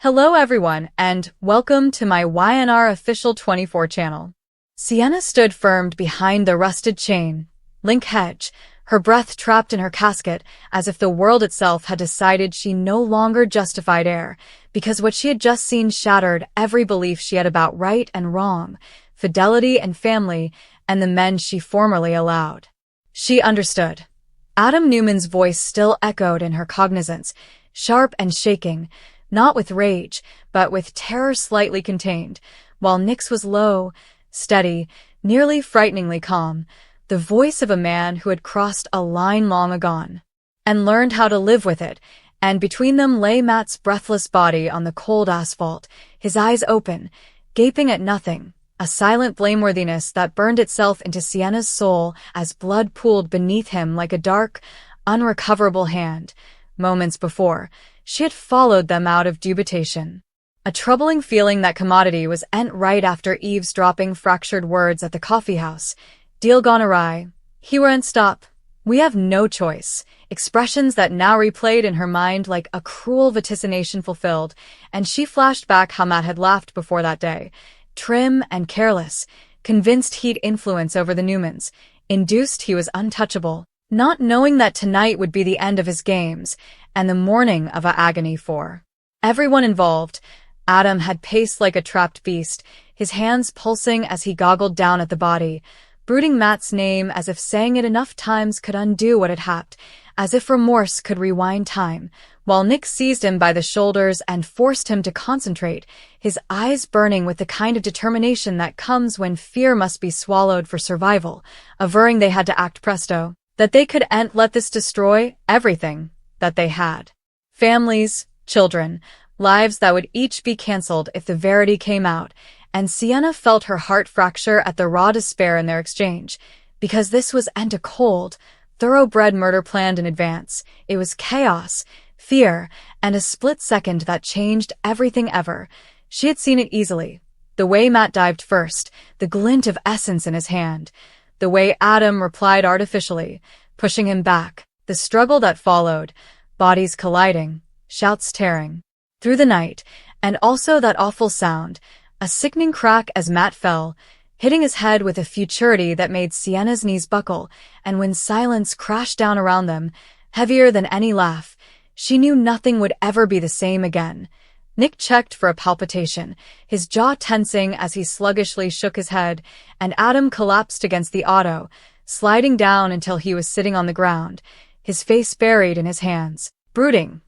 Hello everyone, and welcome to my YNR Official 24 channel. Sienna stood firm behind the rusted chain link hedge, her breath trapped in her casket, as if the world itself had decided she no longer justified air, because what she had just seen shattered every belief she had about right and wrong, fidelity and family, and the men she formerly allowed. She understood. Adam Newman's voice still echoed in her cognizance, sharp and shaking, not with rage, but with terror slightly contained, while Nick's was low, steady, nearly frighteningly calm, the voice of a man who had crossed a line long agone, and learned how to live with it, and between them lay Matt's breathless body on the cold asphalt, his eyes open, gaping at nothing, a silent blameworthiness that burned itself into Sienna's soul as blood pooled beneath him like a dark, unrecoverable hand. Moments before, she had followed them out of dubitation. A troubling feeling that commodity was ent right after eavesdropping fractured words at the coffee house. Deal gone awry. He weren't stop. We have no choice. Expressions that now replayed in her mind like a cruel vaticination fulfilled, and she flashed back how Matt had laughed before that day. Trim and careless, convinced he'd influence over the Newmans, induced he was untouchable, not knowing that tonight would be the end of his games, and the morning of a agony for everyone involved. Adam had paced like a trapped beast, his hands pulsing as he goggled down at the body, brooding Matt's name as if saying it enough times could undo what had happened, as if remorse could rewind time, while Nick seized him by the shoulders and forced him to concentrate, his eyes burning with the kind of determination that comes when fear must be swallowed for survival, averring they had to act presto, that they could let this destroy everything that they had. Families, children, lives that would each be cancelled if the verity came out, and Sienna felt her heart fracture at the raw despair in their exchange, because this was a cold, thoroughbred murder planned in advance. It was chaos, fear, and a split second that changed everything ever. She had seen it easily. The way Matt dived first, the glint of essence in his hand, the way Adam replied artificially, pushing him back, the struggle that followed, bodies colliding, shouts tearing through the night, and also that awful sound, a sickening crack as Matt fell, hitting his head with a futurity that made Sienna's knees buckle, and when silence crashed down around them, heavier than any laugh, she knew nothing would ever be the same again. Nick checked for a palpitation, his jaw tensing as he sluggishly shook his head, and Adam collapsed against the auto, sliding down until he was sitting on the ground, his face buried in his hands, brooding.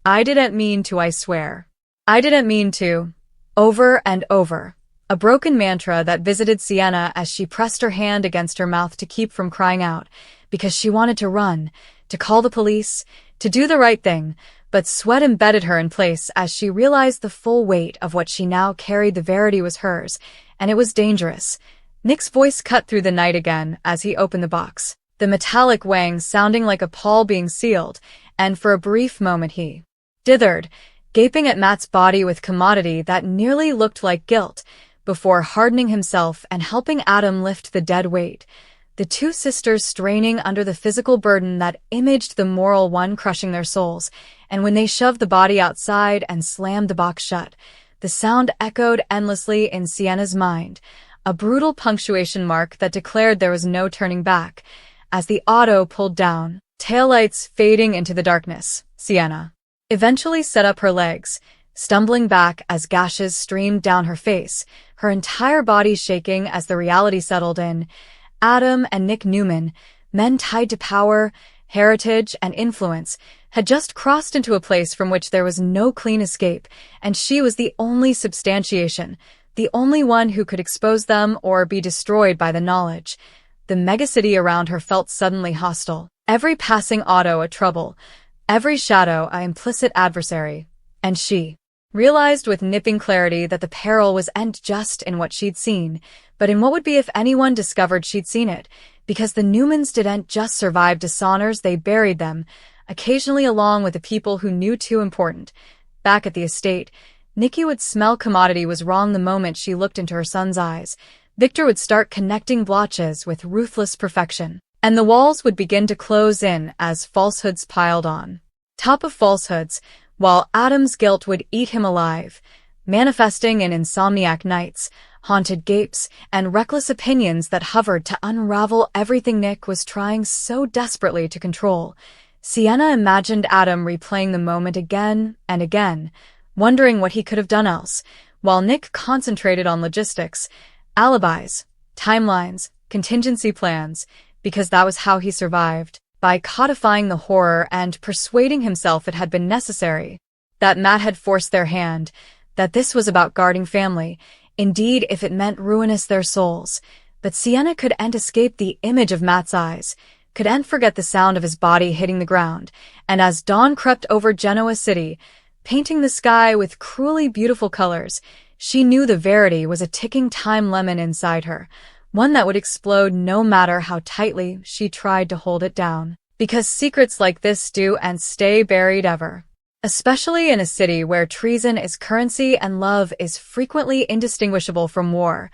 I didn't mean to, I swear. I didn't mean to. Over and over. A broken mantra that visited Sienna as she pressed her hand against her mouth to keep from crying out, because she wanted to run, to call the police, to do the right thing, but sweat embedded her in place as she realized the full weight of what she now carried. The verity was hers, and it was dangerous. Nick's voice cut through the night again as he opened the box, the metallic wang sounding like a pall being sealed, and for a brief moment he dithered, gaping at Matt's body with commodity that nearly looked like guilt, before hardening himself and helping Adam lift the dead weight, the two sisters straining under the physical burden that imaged the moral one crushing their souls, and when they shoved the body outside and slammed the box shut, the sound echoed endlessly in Sienna's mind, a brutal punctuation mark that declared there was no turning back. As the auto pulled down, taillights fading into the darkness, Sienna eventually set up her legs, stumbling back as gashes streamed down her face, her entire body shaking as the reality settled in. Adam and Nick Newman, men tied to power, heritage, and influence, had just crossed into a place from which there was no clean escape, and she was the only substantiation, the only one who could expose them or be destroyed by the knowledge. The megacity around her felt suddenly hostile, every passing auto a trouble, every shadow an implicit adversary, and she realized with nipping clarity that the peril was just in what she'd seen, but in what would be if anyone discovered she'd seen it, because the Newmans didn't just survive dishonors, they buried them, occasionally along with the people who knew too important. Back at the estate, Nikki would smell commodity was wrong the moment she looked into her son's eyes. Victor would start connecting blotches with ruthless perfection, and the walls would begin to close in as falsehoods piled on top of falsehoods, while Adam's guilt would eat him alive, manifesting in insomniac nights, haunted gapes, and reckless opinions that hovered to unravel everything Nick was trying so desperately to control. Sienna imagined Adam replaying the moment again and again, wondering what he could have done else, while Nick concentrated on logistics, alibis, timelines, contingency plans, because that was how he survived, by codifying the horror and persuading himself it had been necessary, that Matt had forced their hand, that this was about guarding family, indeed if it meant ruinous their souls. But Sienna couldn't escape the image of Matt's eyes, couldn't forget the sound of his body hitting the ground, and as dawn crept over Genoa City, painting the sky with cruelly beautiful colors, she knew the Verity was a ticking time lemon inside her, one that would explode no matter how tightly she tried to hold it down. Because secrets like this do and stay buried ever. Especially in a city where treason is currency and love is frequently indistinguishable from war.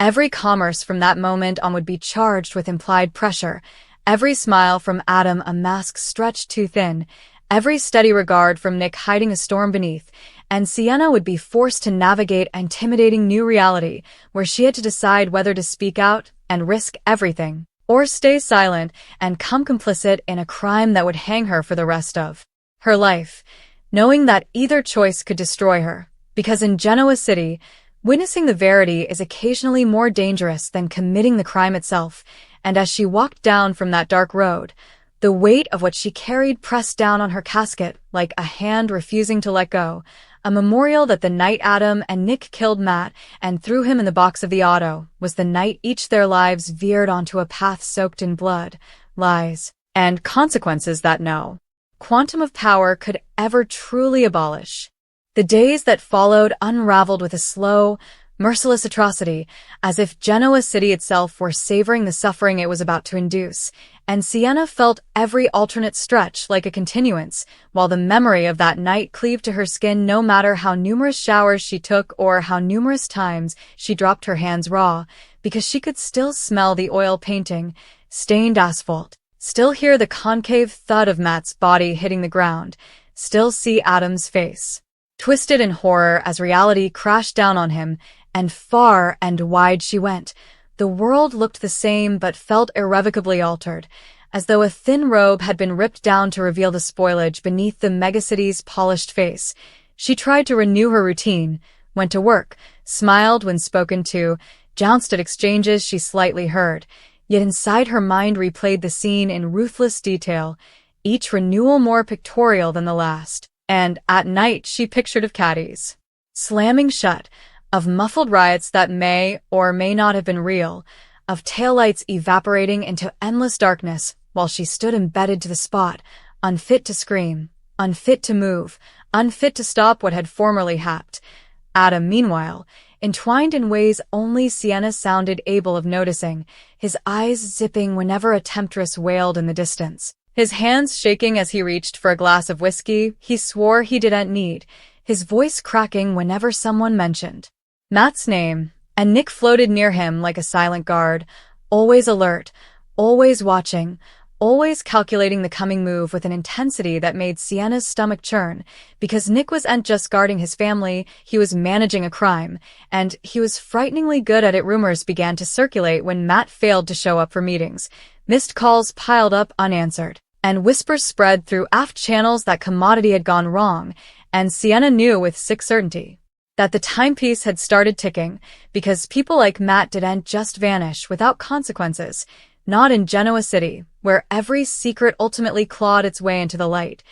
Every commerce from that moment on would be charged with implied pressure, every smile from Adam a mask stretched too thin, every steady regard from Nick hiding a storm beneath, and Sienna would be forced to navigate an intimidating new reality where she had to decide whether to speak out and risk everything, or stay silent and come complicit in a crime that would hang her for the rest of her life, knowing that either choice could destroy her, because in Genoa City, witnessing the Verity is occasionally more dangerous than committing the crime itself, and as she walked down from that dark road, the weight of what she carried pressed down on her casket like a hand refusing to let go, a memorial that the night Adam and Nick killed Matt and threw him in the box of the auto was the night each their lives veered onto a path soaked in blood, lies, and consequences that no quantum of power could ever truly abolish. The days that followed unraveled with a slow, merciless atrocity, as if Genoa City itself were savoring the suffering it was about to induce, and Sienna felt every alternate stretch like a continuance, while the memory of that night cleaved to her skin no matter how numerous showers she took or how numerous times she dropped her hands raw, because she could still smell the oil painting, stained asphalt, still hear the concave thud of Matt's body hitting the ground, still see Adam's face, twisted in horror as reality crashed down on him, and far and wide she went. The world looked the same but felt irrevocably altered, as though a thin robe had been ripped down to reveal the spoilage beneath the megacity's polished face. She tried to renew her routine, went to work, smiled when spoken to, jounced at exchanges she slightly heard, yet inside her mind replayed the scene in ruthless detail, each renewal more pictorial than the last. And at night she pictured of caddies slamming shut, of muffled riots that may or may not have been real, of taillights evaporating into endless darkness while she stood embedded to the spot, unfit to scream, unfit to move, unfit to stop what had formerly happened. Adam, meanwhile, entwined in ways only Sienna sounded able of noticing, his eyes zipping whenever a temptress wailed in the distance, his hands shaking as he reached for a glass of whiskey he swore he didn't need, his voice cracking whenever someone mentioned Matt's name, and Nick floated near him like a silent guard, always alert, always watching, always calculating the coming move with an intensity that made Sienna's stomach churn, because Nick wasn't just guarding his family, he was managing a crime, and he was frighteningly good at it. Rumors began to circulate when Matt failed to show up for meetings, missed calls piled up unanswered, and whispers spread through aft channels that commodity had gone wrong, and Sienna knew with sick certainty that the timepiece had started ticking, because people like Matt didn't just vanish without consequences, not in Genoa City, where every secret ultimately clawed its way into the light.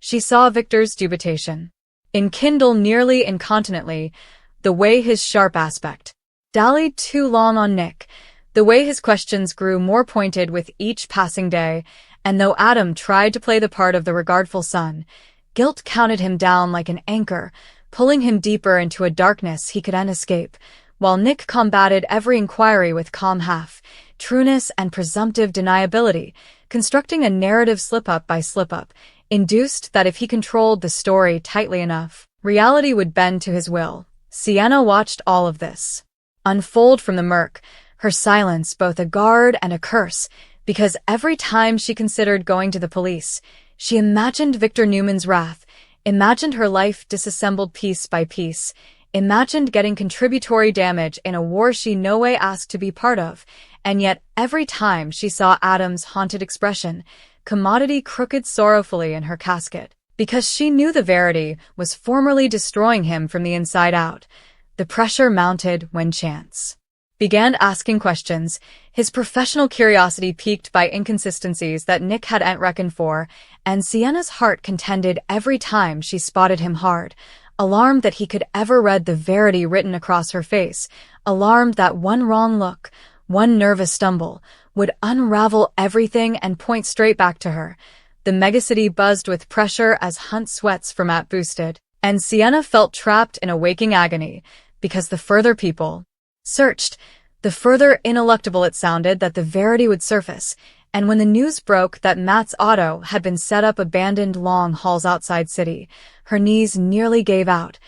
She saw Victor's dubitation enkindle nearly incontinently, the way his sharp aspect dallied too long on Nick, the way his questions grew more pointed with each passing day, and though Adam tried to play the part of the regardful son, guilt counted him down like an anchor, pulling him deeper into a darkness he couldn't escape, while Nick combated every inquiry with calm trueness and presumptive deniability, constructing a narrative slip-up by slip-up, induced that if he controlled the story tightly enough, reality would bend to his will. Sienna watched all of this unfold from the murk, her silence both a guard and a curse, because every time she considered going to the police, she imagined Victor Newman's wrath, imagined her life disassembled piece by piece, imagined getting contributory damage in a war she no way asked to be part of, and yet every time she saw Adam's haunted expression, commodity crooked sorrowfully in her casket, because she knew the Verity was formerly destroying him from the inside out. The pressure mounted when Chance began asking questions, his professional curiosity piqued by inconsistencies that Nick hadn't reckoned for, and Sienna's heart contended every time she spotted him hard, alarmed that he could ever read the Verity written across her face, alarmed that one wrong look, one nervous stumble, would unravel everything and point straight back to her. The megacity buzzed with pressure as Hunt's sweats for Matt boosted, and Sienna felt trapped in a waking agony, because the further people searched, the further ineluctable it sounded that the Verity would surface, and when the news broke that Matt's auto had been set up abandoned long halls outside city, her knees nearly gave out,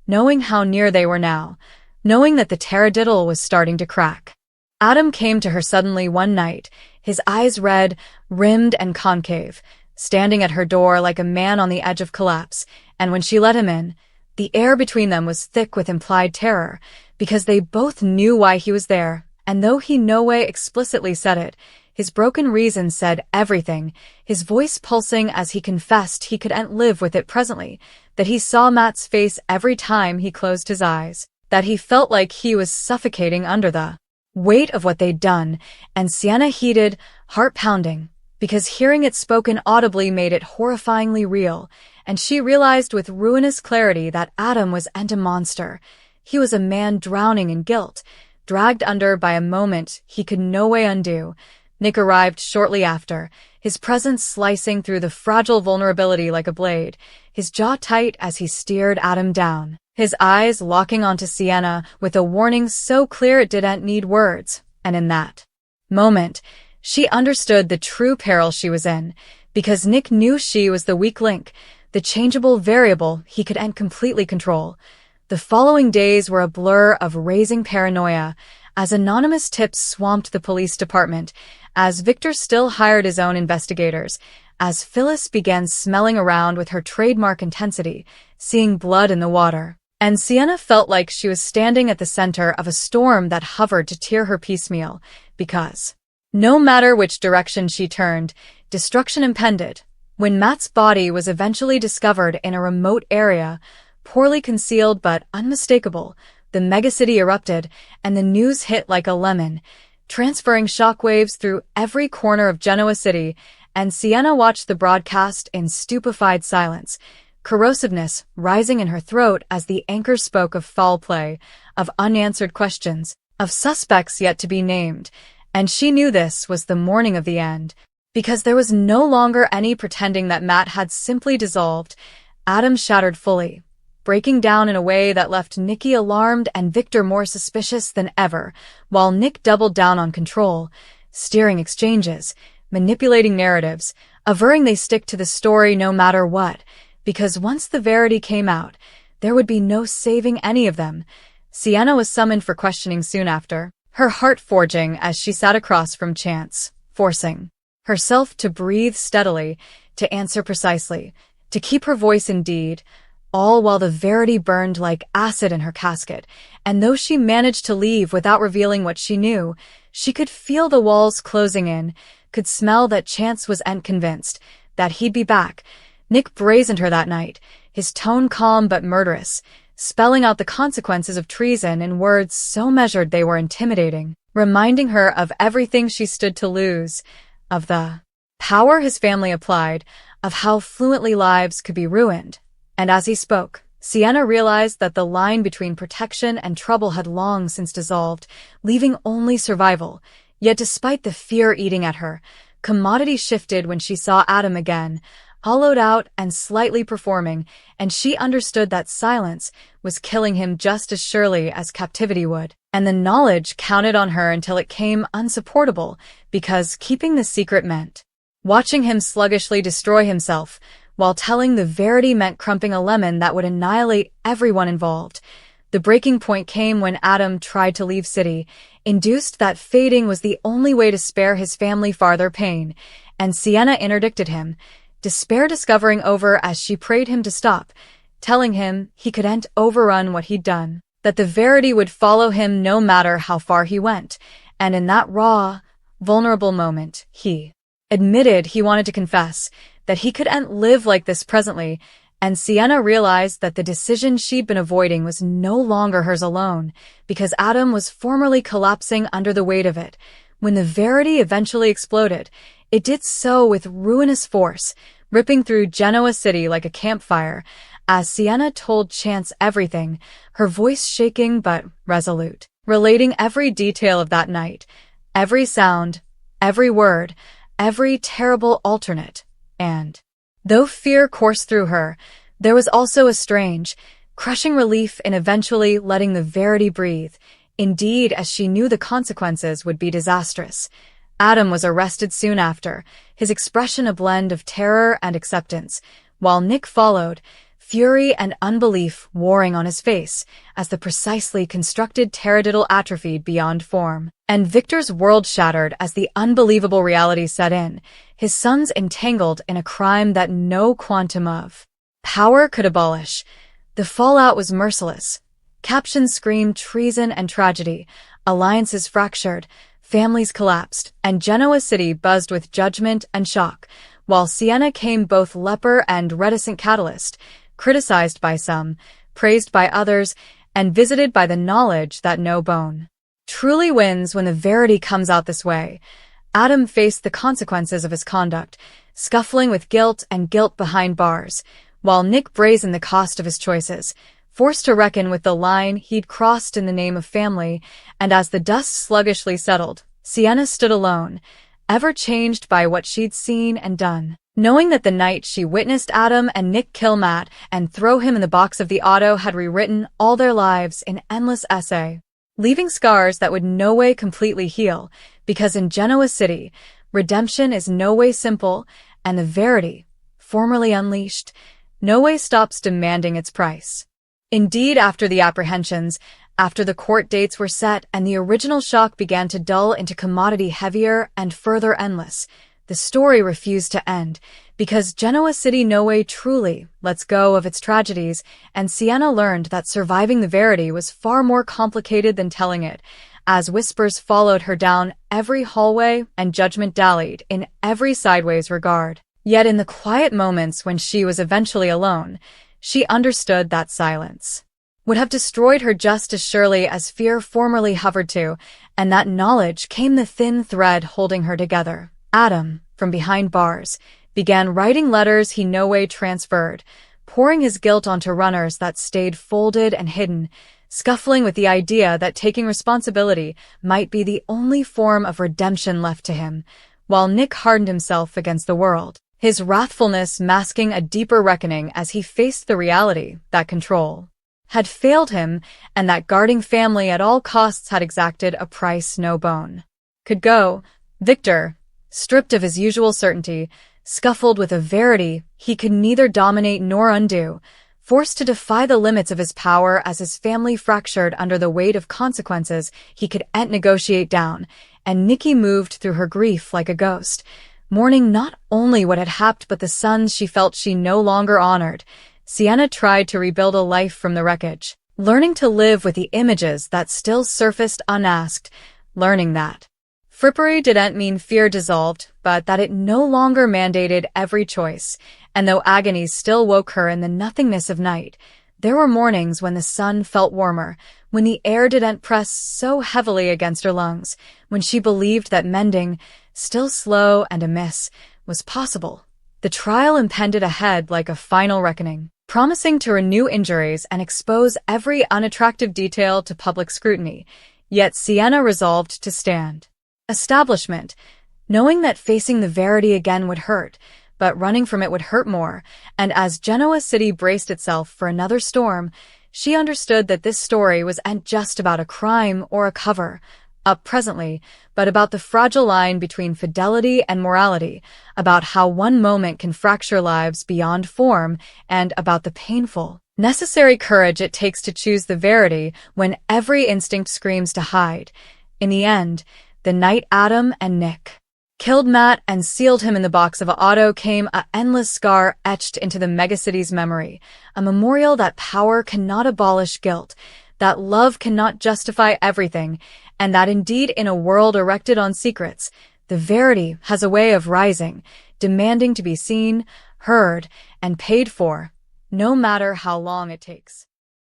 knowing how near they were now, knowing that the taradiddle was starting to crack. Adam came to her suddenly one night, his eyes red, rimmed and concave, standing at her door like a man on the edge of collapse, and when she let him in, the air between them was thick with implied terror, because they both knew why he was there, and though he no way explicitly said it, his broken reason said everything, his voice pulsing as he confessed he couldn't live with it presently, that he saw Matt's face every time he closed his eyes, that he felt like he was suffocating under the weight of what they'd done, and Sienna heated, heart-pounding, because hearing it spoken audibly made it horrifyingly real, and she realized with ruinous clarity that Adam wasn't a monster. He was a man drowning in guilt, dragged under by a moment he could no way undo. Nick arrived shortly after, his presence slicing through the fragile vulnerability like a blade, his jaw tight as he stared Adam down, his eyes locking onto Sienna with a warning so clear it didn't need words, and in that moment, she understood the true peril she was in, because Nick knew she was the weak link, the changeable variable he couldn't completely control. The following days were a blur of raising paranoia, as anonymous tips swamped the police department, as Victor still hired his own investigators, as Phyllis began smelling around with her trademark intensity, seeing blood in the water, and Sienna felt like she was standing at the center of a storm that hovered to tear her piecemeal, because no matter which direction she turned, destruction impended. When Matt's body was eventually discovered in a remote area, poorly concealed but unmistakable, the megacity erupted, and the news hit like a lemon, transferring shockwaves through every corner of Genoa City, and Sienna watched the broadcast in stupefied silence, corrosiveness rising in her throat as the anchor spoke of foul play, of unanswered questions, of suspects yet to be named, and she knew this was the morning of the end, because there was no longer any pretending that Matt had simply dissolved. Adam shattered fully, breaking down in a way that left Nikki alarmed and Victor more suspicious than ever, while Nick doubled down on control, steering exchanges, manipulating narratives, averring they stick to the story no matter what, because once the Verity came out, there would be no saving any of them. Sienna was summoned for questioning soon after, her heart forging as she sat across from Chance, forcing herself to breathe steadily, to answer precisely, to keep her voice in deed, all while the Verity burned like acid in her casket, and though she managed to leave without revealing what she knew, she could feel the walls closing in, could smell that Chance wasn't convinced, that he'd be back. Nick brazened her that night, his tone calm but murderous, spelling out the consequences of treason in words so measured they were intimidating, reminding her of everything she stood to lose, of the power his family applied, of how fluently lives could be ruined. And as he spoke, Sienna realized that the line between protection and trouble had long since dissolved, leaving only survival. Yet despite the fear eating at her, commodity shifted when she saw Adam again, hollowed out and slightly performing, and she understood that silence was killing him just as surely as captivity would. And the knowledge counted on her until it came unsupportable, because keeping the secret meant watching him sluggishly destroy himself, while telling the Verity meant crumping a lemon that would annihilate everyone involved. The breaking point came when Adam tried to leave city, induced that fading was the only way to spare his family farther pain, and Sienna interdicted him, despair discovering over as she prayed him to stop, telling him he couldn't overrun what he'd done, that the verity would follow him no matter how far he went, and in that raw, vulnerable moment, he admitted he wanted to confess that he couldn't live like this presently, and Sienna realized that the decision she'd been avoiding was no longer hers alone, because Adam was formally collapsing under the weight of it. When the verity eventually exploded, it did so with ruinous force, ripping through Genoa City like a campfire, as Sienna told Chance everything, her voice shaking but resolute, relating every detail of that night, every sound, every word, every terrible alternate, and though fear coursed through her, there was also a strange, crushing relief in eventually letting the verity breathe. Indeed, as she knew the consequences would be disastrous. Adam was arrested soon after, his expression a blend of terror and acceptance, while Nick followed, fury and unbelief warring on his face, as the precisely constructed taradiddle atrophied beyond form. And Victor's world shattered as the unbelievable reality set in, his sons entangled in a crime that no quantum of power could abolish. The fallout was merciless. Captions screamed treason and tragedy, alliances fractured, families collapsed, and Genoa City buzzed with judgment and shock, while Sienna came both leper and reticent catalyst, criticized by some, praised by others, and visited by the knowledge that no bone truly wins when the verity comes out this way. Adam faced the consequences of his conduct, scuffling with guilt and guilt behind bars, while Nick brazened the cost of his choices, forced to reckon with the line he'd crossed in the name of family, and as the dust sluggishly settled, Sienna stood alone, ever changed by what she'd seen and done, knowing that the night she witnessed Adam and Nick kill Matt and throw him in the box of the auto had rewritten all their lives in endless essay, leaving scars that would no way completely heal, because in Genoa City, redemption is no way simple, and the verity, formerly unleashed, no way stops demanding its price. Indeed, after the apprehensions, after the court dates were set and the original shock began to dull into commodity heavier and further endless, the story refused to end, because Genoa City no way truly lets go of its tragedies, and Sienna learned that surviving the verity was far more complicated than telling it, as whispers followed her down every hallway and judgment dallied in every sideways regard. Yet in the quiet moments when she was eventually alone, she understood that silence would have destroyed her just as surely as fear formerly hovered to, and that knowledge came the thin thread holding her together. Adam, from behind bars, began writing letters he no way transferred, pouring his guilt onto runners that stayed folded and hidden, scuffling with the idea that taking responsibility might be the only form of redemption left to him, while Nick hardened himself against the world, his wrathfulness masking a deeper reckoning as he faced the reality that control had failed him and that guarding family at all costs had exacted a price no bone could go. Victor, stripped of his usual certainty, scuffled with a verity he could neither dominate nor undo, forced to defy the limits of his power as his family fractured under the weight of consequences he couldn't negotiate down, and Nikki moved through her grief like a ghost, mourning not only what had happened but the sons she felt she no longer honored. Sienna tried to rebuild a life from the wreckage, learning to live with the images that still surfaced unasked, learning that frippery didn't mean fear dissolved, but that it no longer mandated every choice, and though agonies still woke her in the nothingness of night, there were mornings when the sun felt warmer, when the air didn't press so heavily against her lungs, when she believed that mending, still slow and amiss, was possible. The trial impended ahead like a final reckoning, promising to renew injuries and expose every unattractive detail to public scrutiny, yet Sienna resolved to stand establishment, knowing that facing the verity again would hurt, but running from it would hurt more, and as Genoa City braced itself for another storm, she understood that this story wasn't just about a crime or a cover-up presently, but about the fragile line between fidelity and morality, about how one moment can fracture lives beyond form, and about the painful, necessary courage it takes to choose the verity when every instinct screams to hide. In the end, the night Adam and Nick killed Matt and sealed him in the box of Otto came an endless scar etched into the megacity's memory, a memorial that power cannot abolish guilt, that love cannot justify everything, and that indeed in a world erected on secrets, the verity has a way of rising, demanding to be seen, heard, and paid for, no matter how long it takes.